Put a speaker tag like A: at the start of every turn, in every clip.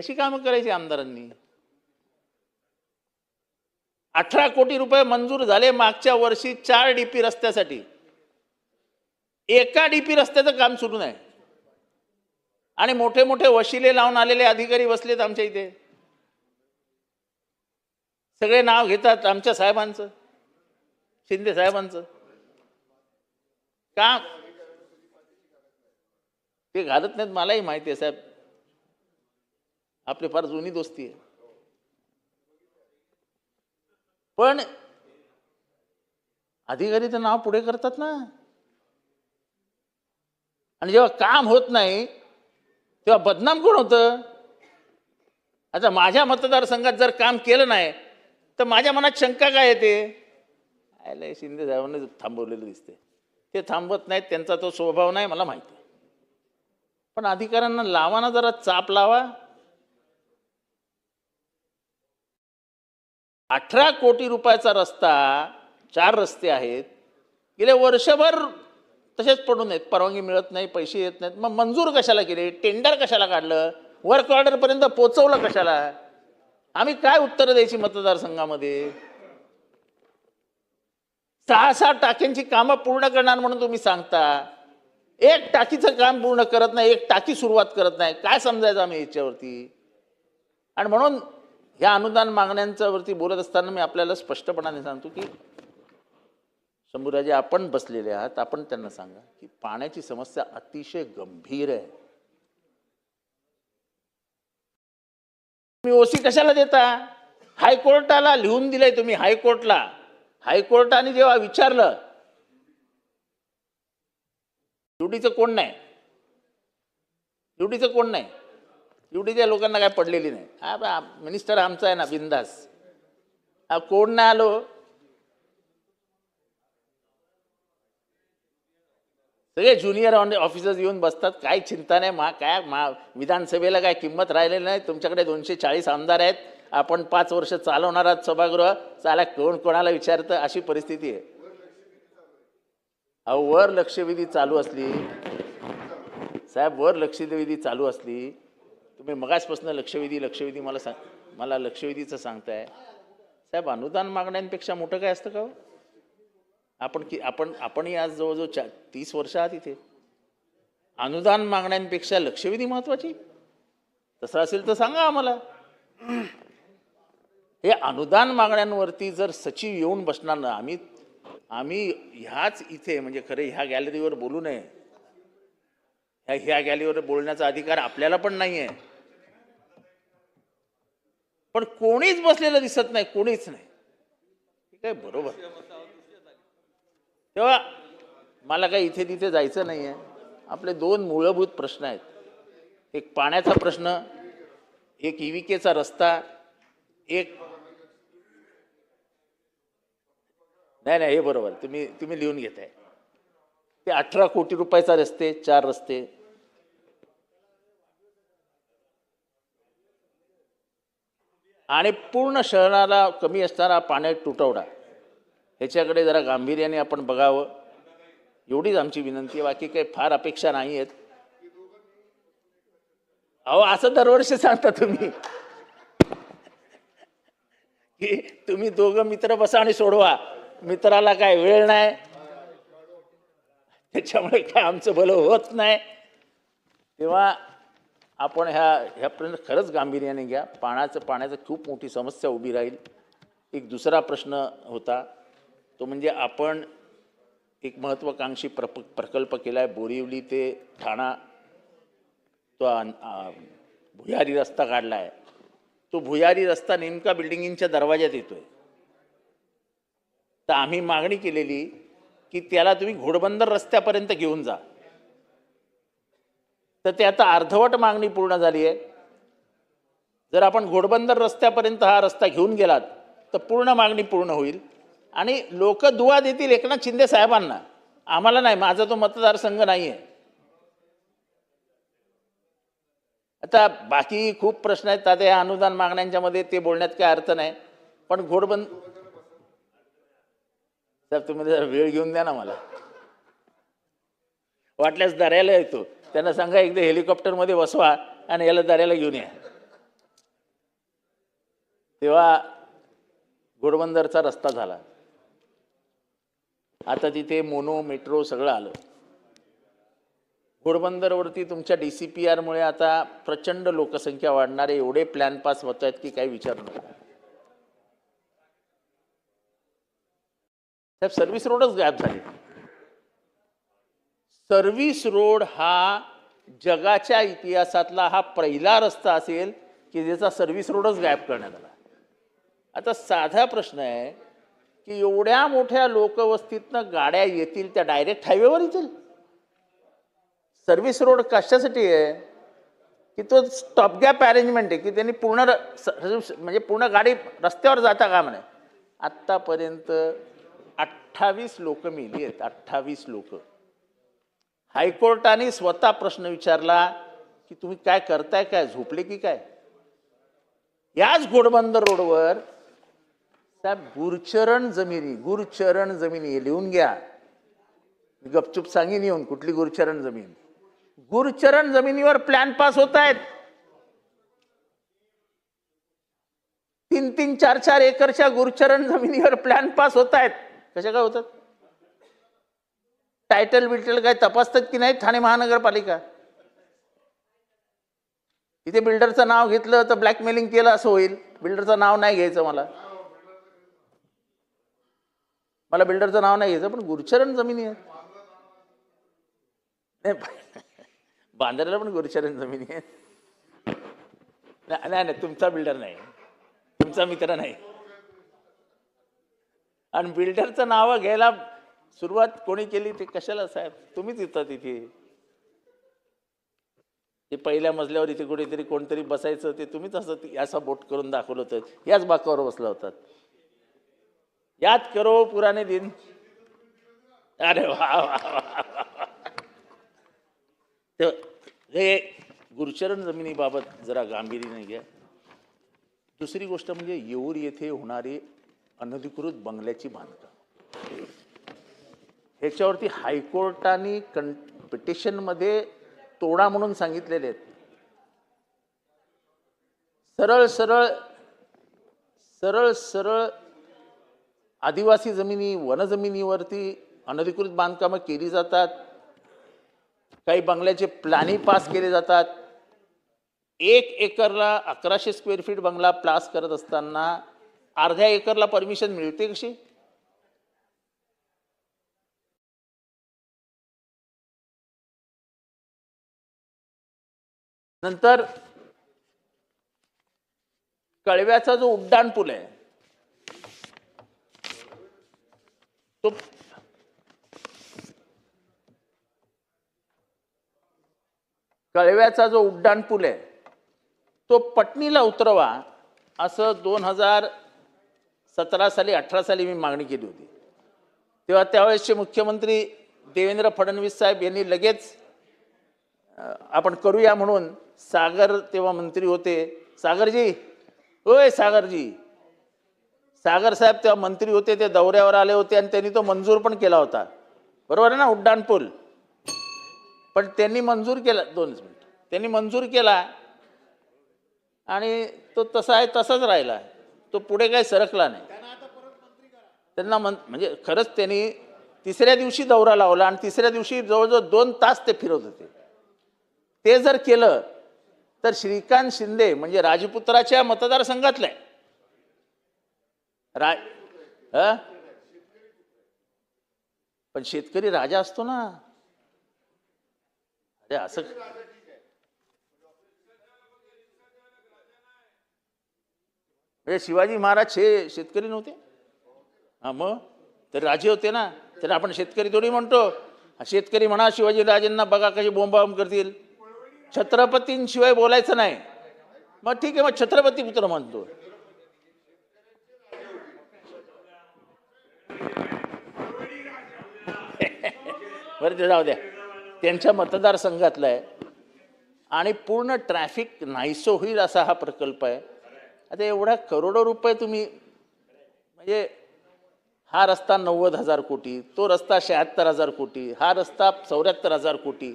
A: कशी कामं करायची आमदारांनी? 18 कोटी रुपये मंजूर झाले मागच्या वर्षी 4 DP रस्त्यासाठी. एका DP रस्त्याचं काम सुरू नाही आणि मोठे मोठे वशिले लावून आलेले अधिकारी बसलेत आमच्या इथे. सगळे नाव घेतात आमच्या साहेबांचं, शिंदे साहेबांचं. काम ते घालत नाहीत, मलाही माहिती आहे साहेब, आपली फार जुनी दोस्ती आहे. पण अधिकारी तर नाव पुढे करतात ना, आणि जेव्हा काम होत नाही तेव्हा बदनाम कोण होतं? आता माझ्या मतदारसंघात जर काम केलं नाही तर माझ्या मनात शंका काय येते? आयला शिंदे साहेबांनी थांबवलेलं दिसते. ते थांबवत नाहीत, त्यांचा तो स्वभाव नाही, मला माहिती. पण अधिकाऱ्यांना लावाना, जरा चाप लावा. 18 कोटी रुपयाचा रस्ता, 4 रस्ते आहेत, गेले वर्षभर तसेच पडून आहेत. परवानगी मिळत नाही, पैसे येत नाहीत. मग मंजूर कशाला केले? टेंडर कशाला काढलं? वर्क ऑर्डर पर्यंत पोहोचवलं कशाला? आम्ही काय उत्तर द्यायची मतदारसंघामध्ये? 6 टाक्यांची कामं पूर्ण करणार म्हणून तुम्ही सांगता, एक टाकीचं काम पूर्ण करत नाही, एक टाकी सुरुवात करत नाही. काय समजायचं आम्ही याच्यावरती? आणि म्हणून ह्या अनुदान मागण्यांच्यावरती बोलत असताना मी आपल्याला स्पष्टपणाने सांगतो की शंभूराजे, आपण बसलेले आहात, आपण त्यांना सांगा की पाण्याची समस्या अतिशय गंभीर आहे. तुम्ही ओसी कशाला देता? हायकोर्टाला लिहून दिलंय तुम्ही, हायकोर्टला. हायकोर्टाने जेव्हा विचारलं, ड्युटीचं कोण नाही, ड्युटीचं कोण नाही, ड्युटीच्या लोकांना काय पडलेली नाही. हा मिनिस्टर आमचा आहे ना, बिंदास. कोण नाही आलो, सगळे ज्युनियर ऑफिसर्स येऊन बसतात, काही चिंता नाही. विधानसभेला काय किंमत राहिलेली नाही. तुमच्याकडे 240 आमदार आहेत, आपण 5 वर्ष चालवणार आहात सभागृह. चाला, कोण कोणाला विचारतं, अशी परिस्थिती आहे. अहो, वर लक्षवेधी चालू असली साहेब, वर लक्षवेधी चालू असली, तुम्ही मगाचपासून लक्षवेधी मला लक्षवेधीचं सांगताय साहेब. अनुदान मागण्यांपेक्षा मोठं काय असतं का? आपणही आज जवळजवळ 30 वर्ष आहात इथे. अनुदान मागण्यांपेक्षा लक्षवेधी महत्वाची? तसं असेल तर सांगा आम्हाला. हे अनुदान मागण्यांवरती जर सचिव येऊन बसणार ना, आम्ही ह्याच इथे, म्हणजे खरे ह्या गॅलरीवर बोलू नये, ह्या गॅलरीवर बोलण्याचा अधिकार आपल्याला पण नाही आहे. पण कोणीच बसलेलं दिसत नाही, कोणीच नाही. ठीक आहे, बरोबर. तेव्हा मला काही इथे तिथे जायचं नाही आहे. आपले 2 मूलभूत प्रश्न आहेत, एक पाण्याचा प्रश्न, एक EVKचा रस्ता, एक नाही, हे बरोबर, तुम्ही लिहून घेताय ते 18 कोटी रुपयाचा रस्ते, 4 रस्ते. आणि पूर्ण शहराला कमी असणारा पाण्याचा तुटवडा, ह्याच्याकडे जरा गांभीर्याने आपण बघावं, एवढीच आमची विनंती आहे. बाकी काही फार अपेक्षा नाही आहेत. अहो, असं दरवर्षी सांगता तुम्ही की तुम्ही दोघं मित्र बसा आणि सोडवा. मित्राला काय वेळ नाही, त्याच्यामुळे काय आमचं भलं होत नाही. तेव्हा आपण ह्यापर्यंत खरंच गांभीर्याने घ्या. पाण्याचं खूप मोठी समस्या उभी राहील. एक दुसरा प्रश्न होता, तो म्हणजे आपण एक महत्त्वाकांक्षी प्रकल्प केला आहे, बोरिवली ते ठाणा, तो भुयारी रस्ता काढला आहे. तो भुयारी रस्ता नेमका बिल्डिंगच्या दरवाज्यात येतोय. तर आम्ही मागणी केलेली की त्याला तुम्ही घोडबंदर रस्त्यापर्यंत घेऊन जा. तर ते आता अर्धवट मागणी पूर्ण झाली आहे. जर आपण घोडबंदर रस्त्यापर्यंत हा रस्ता घेऊन गेलात तर पूर्ण मागणी पूर्ण होईल आणि लोक दुवा देतील एकनाथ शिंदे साहेबांना, आम्हाला नाही. माझा तो मतदारसंघ नाही आहे. आता बाकी खूप प्रश्न आहेत, आता या अनुदान मागण्यांच्या मध्ये ते बोलण्यात काय अर्थ नाही. पण साहेब, तुम्ही जरा वेळ घेऊन द्या ना मला. वाटल्यास दर्याला येतो, त्यांना सांगा एकदा हेलिकॉप्टरमध्ये बसवा आणि याला दर्याला घेऊन या. तेव्हा घोडबंदरचा रस्ता झाला. आता तिथे मोनो मेट्रो सगळं आलं. घोडबंदरवरती तुमच्या DCPR मुळे आता प्रचंड लोकसंख्या वाढणार आहे. एवढे प्लॅन पास होत आहेत की काही विचारू नका. साहेब सर्व्हिस रोडच गायब झाले. सर्व्हिस रोड हा जगाच्या इतिहासातला हा पहिला रस्ता असेल की ज्याचा सर्व्हिस रोडच गायब करण्यात आला. आता साधा प्रश्न आहे की एवढ्या मोठ्या लोकवस्तीतनं गाड्या येतील त्या डायरेक्ट हायवेवर येतील. सर्व्हिस रोड कशासाठी आहे की तो स्टॉप गॅप अरेंजमेंट आहे की त्यांनी पूर्ण म्हणजे पूर्ण गाडी रस्त्यावर जाता कामा नये. आत्तापर्यंत 28 लोक मेली आहेत. 28 लोक. हायकोर्टाने स्वतः प्रश्न विचारला की तुम्ही काय करताय, काय झोपले की काय. याच घोडबंदर रोडवर साहेब गुरचरण जमिनी लिहून घ्या. गपचूप सांगेन येऊन कुठली गुरचरण जमीन. गुरचरण जमिनीवर प्लॅन पास होत आहेत. 3-3, 4-4 एकरच्या गुरचरण जमिनीवर प्लॅन पास होत आहेत. कशा काय होतात. टायटल बिटल काय तपासतात की नाही ठाणे महानगरपालिका. इथे बिल्डरचं नाव घेतलं तर ब्लॅकमेलिंग केलं असं होईल. बिल्डरचं नाव नाही घ्यायचं. मला बिल्डरचं नाव नाही घ्यायचं. पण गुरचरण जमिनी आहे. बांद्र्याला पण गुरचरण जमिनी आहे. नाही तुमचा बिल्डर नाही, तुमचा मित्र नाही. आणि बिल्डरचं नाव घ्यायला सुरुवात कोणी केली ते कशाला साहेब. तुम्हीच येतात इथे. ते पहिल्या मजल्यावर इथे कुठेतरी कोणतरी बसायचं ते तुम्हीच असं बोट करून दाखवलं होतं. याच बाकावर बसला होतात. याद करो पुराने दिन. अरे वा. हे गुरचरण जमिनीबाबत जरा गांभीर्याने घ्या. दुसरी गोष्ट म्हणजे येऊर येथे होणारी अनधिकृत बंगल्याची बांधकाम. ह्याच्यावरती हायकोर्टाने पिटिशनमध्ये तोडा म्हणून सांगितलेले आहेत. सरळ आदिवासी जमिनी वनजमिनीवरती अनधिकृत बांधकामं केली जातात. काही बंगल्याचे प्लॅनिंग पास केले जातात. 1 एकरला 1100 स्क्वेअर फीट बंगला पास करत असताना अर्ध्या एकरला परमिशन मिळते कशी. नंतर कळव्याचा जो उड्डाण पूल आहे तो पटणीला उतरवा असं 2017 साली 18 साली मी मागणी केली होती. तेव्हा त्यावेळेसचे मुख्यमंत्री देवेंद्र फडणवीस साहेब यांनी लगेच आपण करूया म्हणून. सागर तेव्हा मंत्री होते. सागरजी, होय सागरजी, सागर साहेब तेव्हा मंत्री होते. ते दौऱ्यावर आले होते आणि त्यांनी तो मंजूर पण केला होता. बरोबर आहे ना उड्डाण पूल. पण त्यांनी मंजूर केला. 2 मिनिट. त्यांनी मंजूर केला आणि तो तसा आहे तसाच राहिला. तो पुढे काही सरकला नाही. त्यांना म्हणजे खरंच त्यांनी तिसऱ्या दिवशी दौरा लावला आणि तिसऱ्या दिवशी जवळजवळ 2 तास ते फिरत होते. ते जर केलं तर श्रीकांत शिंदे म्हणजे राजपुत्राच्या मतदारसंघातलं आहे. पण शेतकरी राजा असतो ना. अरे असं शिवाजी महाराज शेतकरी नव्हते. हा मग तर राजे होते ना. तर आपण शेतकरी थोडी म्हणतो. शेतकरी म्हणा शिवाजी राजांना बघा कशी बोंबाबोंब करतील. छत्रपतींशिवाय बोलायचं नाही. मग ठीक आहे, मग छत्रपती पुत्र म्हणतो. बरं ते जाऊ द्या. त्यांच्या मतदारसंघातला आहे आणि पूर्ण ट्रॅफिक नाहीसं होईल असा हा प्रकल्प आहे. आता एवढा करोडो रुपये तुम्ही म्हणजे हा रस्ता 90,000 कोटी, तो रस्ता 76,000 कोटी, हा रस्ता 74,000 कोटी,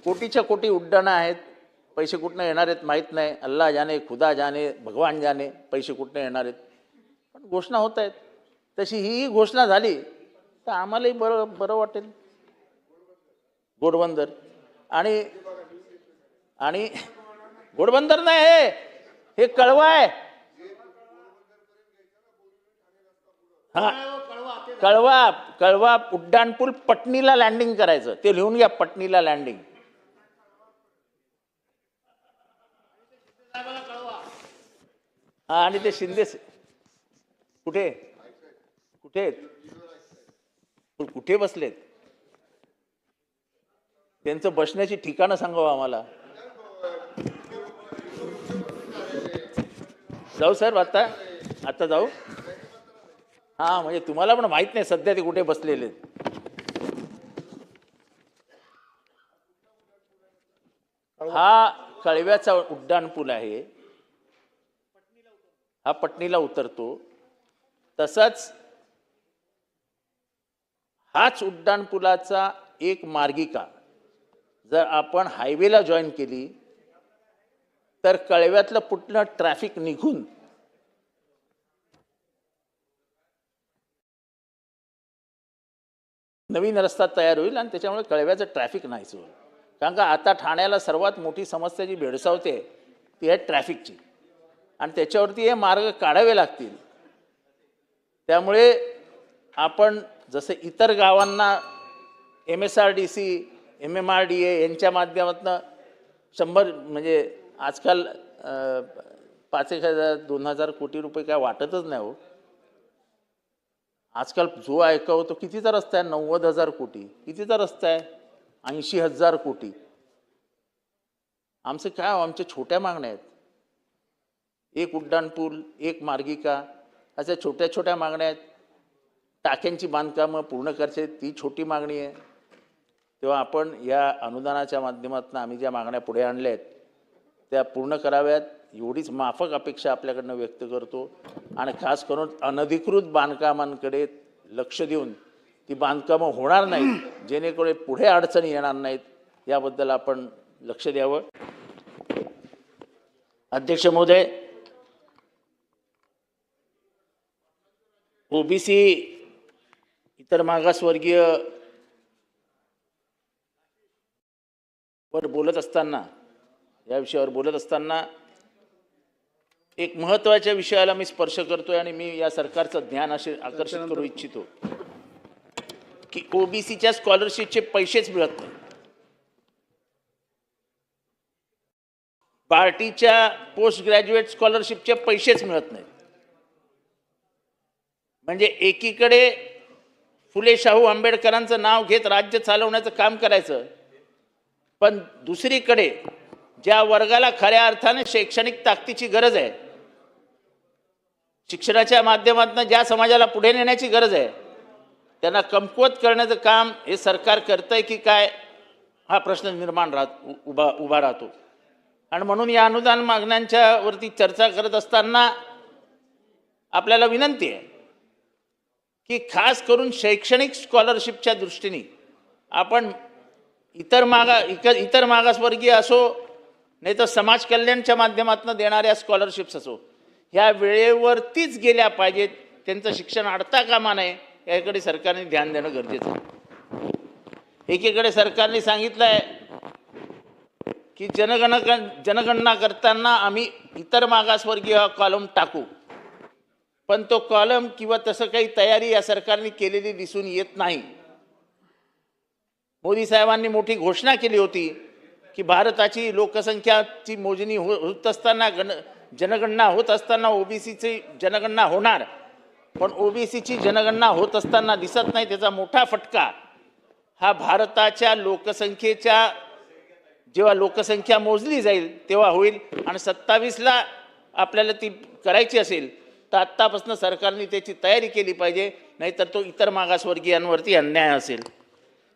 A: कोटीच्या कोटी उड्डाणं आहेत. पैसे कुठनं येणार आहेत माहीत नाही, अल्लाह जाने, खुदा जाने, भगवान जाने पैसे कुठनं येणार आहेत, पण घोषणा होत आहेत. तशी ही घोषणा झाली तर आम्हालाही बरं बरं वाटेल. घोडबंदर आणि आणि घोडबंदर नाही, हे कळवा आहे. हा, कळवा कळवा उड्डाणपूल पटणीला लँडिंग करायचं, ते लिहून घ्या, पटणीला लँडिंग. हा, आणि ते शिंदे कुठे कुठे आहेत? कुठे बसलेत? त्यांचं बसण्याची ठिकाणं सांगावं आम्हाला. जाऊ सर, आता आता जाऊ. हा, म्हणजे तुम्हाला पण माहित नाही सध्या ते कुठे बसलेले आहेत. हा कळव्याचा उड्डाणपूल आहे, हा पटणीला उतरतो. तसंच हाच उड्डाणपुलाचा एक मार्गिका जर आपण हायवेला जॉईन केली तर कळव्यातलं पूर्ण ट्रॅफिक निघून नवीन रस्ता तयार होईल आणि त्याच्यामुळे कळव्याचं ट्रॅफिक नाहीच होईल. कारण का आता ठाण्याला सर्वात मोठी समस्या जी भेडसावते ती आहे ट्रॅफिकची, आणि त्याच्यावरती हे मार्ग काढावे लागतील. त्यामुळे आपण जसं इतर गावांना MSRDC, MMRDA यांच्या माध्यमातून 100 म्हणजे आजकाल 5,000 2,000 कोटी रुपये काय वाटतच नाही हो. आजकाल जो ऐकावं तो कितीचा रस्ता आहे, 90,000 कोटी. कितीचा रस्ता आहे, 80,000 कोटी. आमचं काय हो, आमच्या छोट्या मागण्या आहेत. एक उड्डाणपूल, एक मार्गिका, अशा छोट्या छोट्या मागण्या आहेत. टाक्यांची बांधकामं पूर्ण करायची, ती छोटी मागणी आहे. तेव्हा आपण या अनुदानाच्या माध्यमातून आम्ही ज्या मागण्या पुढे आणल्या आहेत त्या पूर्ण कराव्यात, एवढीच माफक अपेक्षा आपल्याकडनं व्यक्त करतो. आणि खास करून अनधिकृत बांधकामांकडे लक्ष देऊन ती बांधकामं होणार नाहीत, जेणेकरून पुढे अडचणी येणार नाहीत, याबद्दल आपण लक्ष द्यावं. अध्यक्ष महोदय, OBC इतर मागासवर्गीय वर बोलत असताना, या विषयावर बोलत असताना एक महत्त्वाच्या विषयाला मी स्पर्श करतोय आणि मी या सरकारचं ध्यान असे आकर्षित करू इच्छितो की OBCच्या स्कॉलरशिपचे पैसेच मिळत नाही. पार्टीच्या पोस्ट ग्रॅज्युएट स्कॉलरशिपचे पैसेच मिळत नाहीत. म्हणजे एकीकडे फुले शाहू आंबेडकरांचं नाव घेत राज्य चालवण्याचं काम करायचं, पण दुसरीकडे ज्या वर्गाला खऱ्या अर्थाने शैक्षणिक ताकदीची गरज आहे, शिक्षणाच्या माध्यमातून ज्या समाजाला पुढे नेण्याची गरज आहे, त्यांना कमकुवत करण्याचं काम हे सरकार करतंय की काय, हा प्रश्न निर्माण उभा राहतो. आणि म्हणून या अनुदान मागण्यांच्या वरती चर्चा करत असताना आपल्याला विनंती आहे की खास करून शैक्षणिक स्कॉलरशिपच्या दृष्टीने आपण इतर मागासवर्गीय असो नाही तर समाज कल्याणच्या माध्यमातून देणाऱ्या स्कॉलरशिप्स असो, ह्या वेळेवरतीच गेल्या पाहिजेत. त्यांचं शिक्षण अडता कामा नये, याकडे सरकारने ध्यान देणं गरजेचं आहे. एकीकडे सरकारने सांगितलं आहे की जनगणना करताना आम्ही इतर मागासवर्गीय हा कॉलम टाकू, पण तो कॉलम किंवा तसं काही तयारी या सरकारने केलेली दिसून येत नाही. मोदी साहेबांनी मोठी घोषणा केली होती की भारताची लोकसंख्याची मोजणी होत असताना, जनगणना होत असताना OBCची जनगणना होणार, पण OBCची जनगणना होत असताना दिसत नाही. त्याचा मोठा फटका हा भारताच्या लोकसंख्येच्या, जेव्हा लोकसंख्या मोजली जाईल तेव्हा होईल. आणि 27ला आपल्याला ती करायची असेल तर आत्तापासून सरकारने त्याची तयारी केली पाहिजे, नाहीतर तो इतर मागासवर्गीयांवरती अन्याय असेल.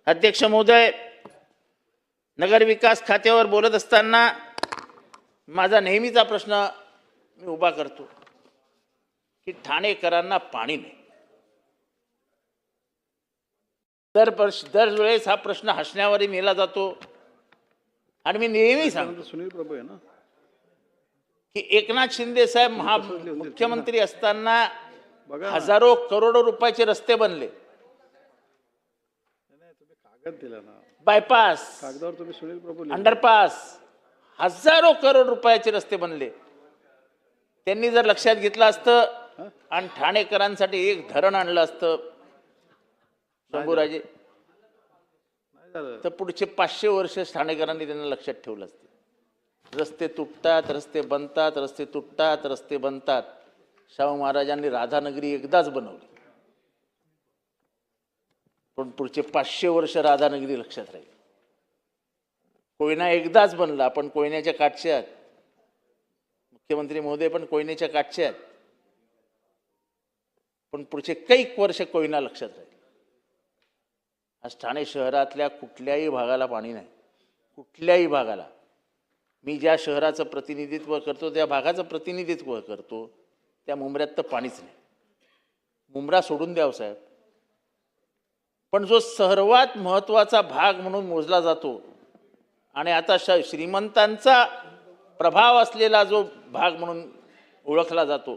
A: अध्यक्ष महोदय, नगरविकास खात्यावर बोलत असताना माझा नेहमीचा प्रश्न मी उभा करतो की ठाणेकरांना पाणी नाही. दरवेळेस हा प्रश्न हसण्यावरही नेला जातो. आणि मी नेहमी सांगतो
B: सुनील प्रभू आहे ना.
A: की एकनाथ शिंदे साहेब मुख्यमंत्री असताना
B: बघा ना.
A: हजारो करोडो रुपयाचे रस्ते बनले,
B: नाही, तुम्ही कागद दिला ना,
A: बायपास,
B: कागदावर तुम्ही सुनील प्रभू लिहिलं.
A: अंडरपास, हजारो करोड रुपयाचे रस्ते बनले. त्यांनी जर लक्षात घेतलं असतं आणि ठाणेकरांसाठी एक धरण आणलं असतं शंभूराजे,
B: नाही झालं.
A: तर पुढचे 500 वर्ष ठाणेकरांनी त्यांना लक्षात ठेवलं असतं. रस्ते तुटतात, रस्ते बनतात, रस्ते तुटतात, रस्ते बनतात. शाहू महाराजांनी राधानगरी एकदाच बनवली, पण पुढचे 500 वर्ष राधानगरी लक्षात राहील. कोयना एकदाच बनला, पण कोयन्याच्या काठचे आहेत. मुख्यमंत्री महोदय पण कोयनेच्या काठचे आहेत, पण पुढचे कैक वर्ष कोयना लक्षात राहील. आज ठाणे शहरातल्या कुठल्याही भागाला पाणी नाही, कुठल्याही भागाला. मी ज्या शहराचं प्रतिनिधित्व करतो, त्या भागाचं प्रतिनिधित्व करतो, त्या मुंब्र्यात तर पाणीच नाही. मुंब्रा सोडून द्यावं साहेब, पण जो सर्वात महत्त्वाचा भाग म्हणून मोजला जातो आणि आता श्रीमंतांचा प्रभाव असलेला जो भाग म्हणून ओळखला जातो,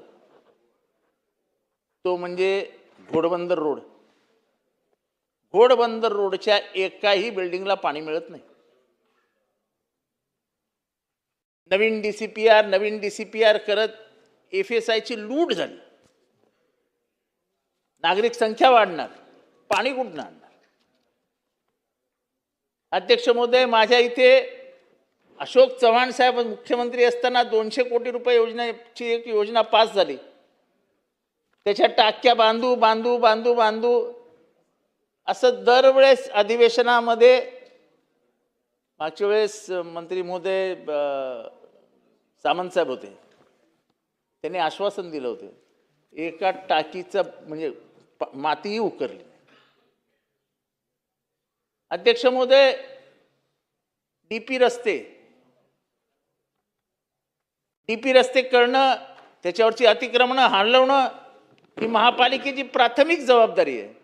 A: तो म्हणजे घोडबंदर रोड. घोडबंदर रोडच्या एकाही बिल्डिंगला पाणी मिळत नाही. नवीन डीसीपीआर करत FSIची लूट झाली. नागरिक संख्या वाढणार, पाणी कुठून आणणार? अध्यक्ष महोदय, माझ्या इथे अशोक चव्हाण साहेब मुख्यमंत्री असताना 200 कोटी रुपये योजनेची एक योजना पास झाली. त्याच्या टाक्या बांधू बांधू बांधू बांधू असं दरवेळेस अधिवेशनामध्ये, मागच्या वेळेस मंत्री महोदय सामंत साहेब होते, त्यांनी आश्वासन दिलं होतं एका टाकीचं म्हणजे मातीही उकरली. अध्यक्ष महोदय, डीपी रस्ते करणं, त्याच्यावरची अतिक्रमणं हलवणं ही महापालिकेची प्राथमिक जबाबदारी आहे.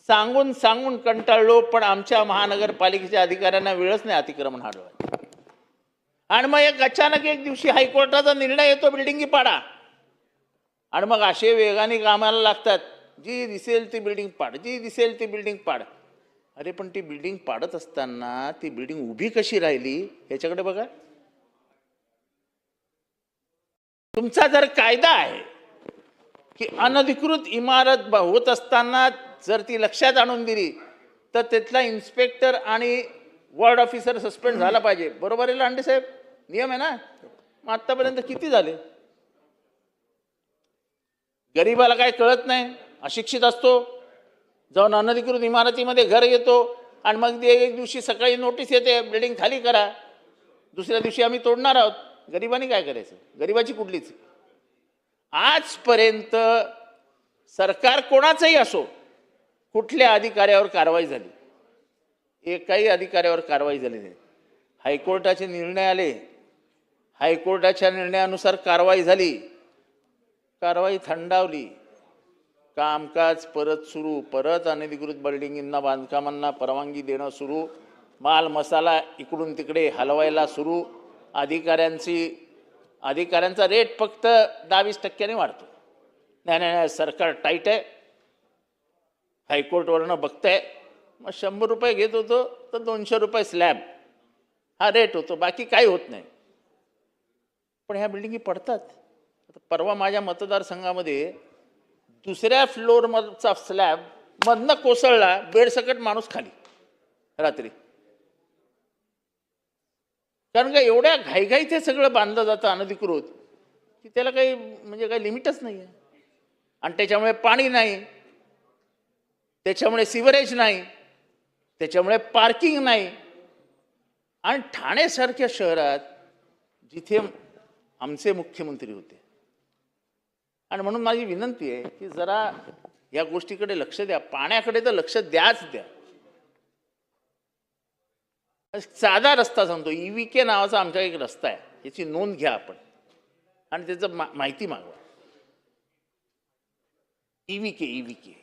A: सांगून सांगून कंटाळलो, पण आमच्या महानगरपालिकेच्या अधिकाऱ्यांना वेळच नाही अतिक्रमण हलवायचं. आणि मग अचानक एक दिवशी हायकोर्टाचा निर्णय येतो बिल्डिंगी पाडा, आणि मग असे वेगाने कामाला लागतात, जी दिसेल ती बिल्डिंग पाड, जी दिसेल ती बिल्डिंग पाड. अरे पण ती बिल्डिंग पाडत असताना ती बिल्डिंग उभी कशी राहिली याच्याकडे बघा. तुमचा जर कायदा आहे की अनधिकृत इमारत होत असताना जर ती लक्षात आणून दिली तर तिथला इन्स्पेक्टर आणि वॉर्ड ऑफिसर सस्पेंड झाला पाहिजे, बरोबर आहे लांडे साहेब? नियम आहे ना? मग आतापर्यंत किती झाले? गरीबाला काय कळत नाही, अशिक्षित असतो, जाऊन अनधिकृत इमारतीमध्ये घर येतो आणि मग एक दिवशी सकाळी नोटीस येते बिल्डिंग खाली करा, दुसऱ्या दिवशी आम्ही तोडणार आहोत. गरिबांनी काय करायचं? गरिबाची कुठलीच. आजपर्यंत सरकार कोणाचंही असो, कुठल्या अधिकाऱ्यावर कारवाई झाली? एकाही अधिकाऱ्यावर कारवाई झाली नाही. हायकोर्टाचे निर्णय आले, हायकोर्टाच्या निर्णयानुसार कारवाई झाली, कारवाई थंडावली, कामकाज परत सुरू, परत अनधिकृत बिल्डिंगींना बांधकामांना परवानगी देणं सुरू, माल मसाला इकडून तिकडे हलवायला सुरू. अधिकाऱ्यांचा रेट फक्त 22% वाढतो. नाही नाही नाही, सरकार टाईट आहे, हायकोर्टवरनं बघताय. मग 100 रुपये घेत होतो तर 200 रुपये स्लॅब हा रेट होतो, बाकी काही होत नाही. पण ह्या बिल्डिंगी पडतात. आता परवा माझ्या मतदारसंघामध्ये दुसऱ्या फ्लोअरचा स्लॅब मधनं कोसळला, बेडसकट माणूस खाली रात्री. कारण का एवढ्या घाईघाईत हे सगळं बांधलं जातं अनधिकृत की त्याला काही म्हणजे काही लिमिटच नाही आहे. आणि त्याच्यामुळे पाणी नाही, त्याच्यामुळे सिवरेज नाही, त्याच्यामुळे पार्किंग नाही. आणि ठाणेसारख्या शहरात जिथे आमचे मुख्यमंत्री होते, आणि म्हणून माझी विनंती आहे की जरा या गोष्टीकडे लक्ष द्या, पाण्याकडे तर लक्ष द्याच द्या. साधा रस्ता सांगतो, EVK नावाचा आमचा एक रस्ता आहे, याची नोंद घ्या आपण आणि त्याचं माहिती मागवा. EVK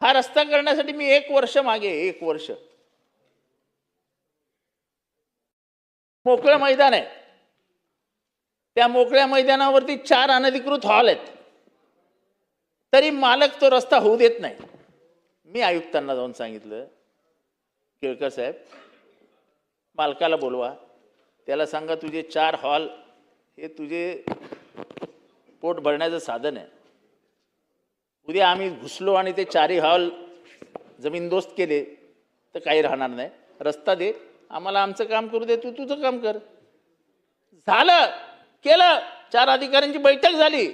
A: हा रस्ता करण्यासाठी मी 1 वर्ष मागे, 1 वर्ष मोकळं मैदान आहे, त्या मोकळ्या मैदानावरती 4 अनधिकृत हॉल आहेत, तरी मालक तो रस्ता होऊ देत नाही. मी आयुक्तांना जाऊन सांगितलं, केळकर साहेब, मालकाला बोलवा, त्याला सांगा तुझे 4 हॉल हे तुझे पोट भरण्याचं साधन आहे. उद्या आम्ही घुसलो आणि ते 4ही हॉल जमीनदोस्त केले तर काही राहणार नाही. रस्ता दे आम्हाला, आमचं काम करू दे, तू तुझं काम कर. झालं, केलं. 4 अधिकाऱ्यांची बैठक झाली.